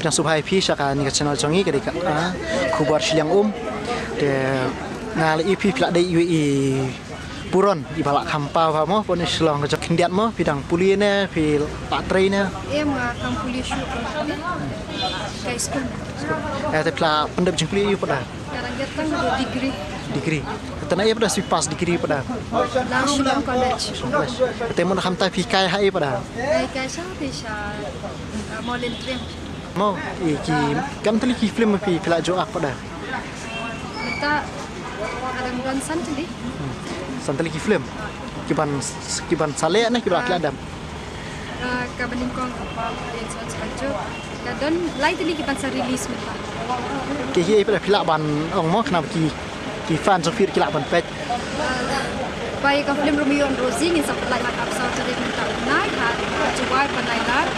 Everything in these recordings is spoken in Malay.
pidang subhai pi saka ni ka channel chongi ka deka khubar silang de ngal ipi pila dei UAE puron di balak kampau ha mo pon selong ka kendiat mo pidang puli ne pi patrai ne em kam puli shu kai school te pla pendep jing puli pada kadang datang degree tana ia pada pas degree pada lang Shillong college te mo kham ta pi kai hai pada kai sa bisa molen trim mo ki kam tali ki film pi pila jo ak pada kita kadang dan san tadi santali ki film kiban sale na kiban adam kabaning kong apa dia saja kadang lain tadi kita sa release mata ki pada pila ban ong mo kenapa ki fan so fir kila ban pet baik ka film Romeo and Rosie ngin sa pelai mak up sa tadi minta nai ha jual panai lar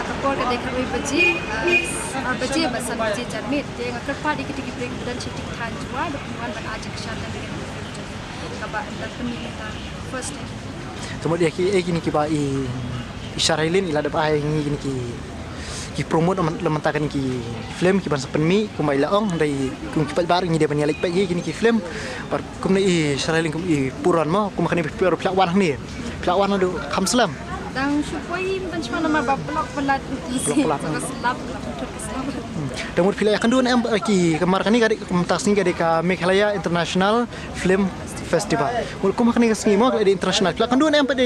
kapor ka dekhawi baji basan baji jarmit dia ngakar pa dikit break dan citik than jual dokuan ban ajak shan dan dengan kaba dan penilita first kemudian ki ki ba isyarailin ila da ai ngini ki promote lementakan ki film ki ban penmi kumai laong dai kum ki bar ngi de ban yalik pa ki film par kum ni isyarailin kum puran mo kum khani per plak wan ni plak wan do kham slam dang supoi ban cuma nama baplok pelat isi selap dan mud filaya kan duan em ki kamar kani gadi kumtas ni gadi ka Meghalaya International Film Festival mul kum khani ngi mo di international kan duan em pada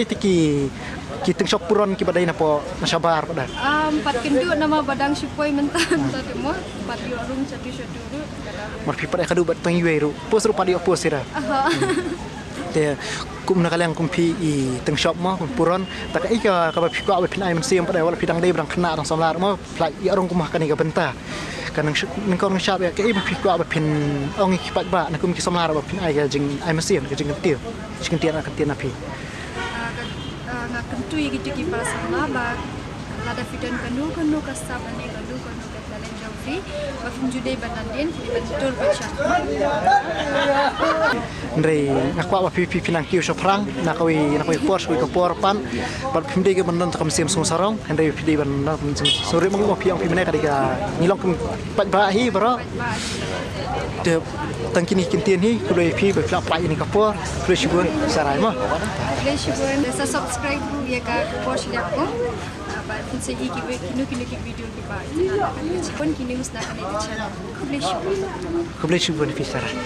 ki teng shop puron ki badai na po nasyabar pada empat kendu nama badang supoi mentan tadi mo empat yo rung satu dulu mar pi pada kadu bat tang yueru pos ru padi opos ira te kum na kalang kum pi teng shop mo puron tak ai ka ba pi ko ba pin ai man siam pada wala pidang dei brang khna rang samlar mo plai ya rong kum kan ga benta kan nang kong shop ya ke ai pi ko ba pin ong ki pat ba na kum ki samlar ba pin ai ga jing ai man siam ga jing tiu jing tia na kan tia na pi kentu gitu ki para sama ba lada fidan kanu kasab ane kanu katalan jawfi ba funjude banandin betul baca ndrei ngakwa ba pi pinang kiu soprang nakwi por ko por pan ba pimde ge bandon takam sim sung sarong ndrei pidi ban sore mo pi ang pi mena kadiga nilong kum pat ba hi bro de tangkini kintian hi kuloi pi ba flap pai ni kapor fresh bun sarai mo fresh bun sa subscribe ya ka post liap ko ba finse hi ki kinu video ki ba pun kini musna kan itu channel kublish bun fi sarai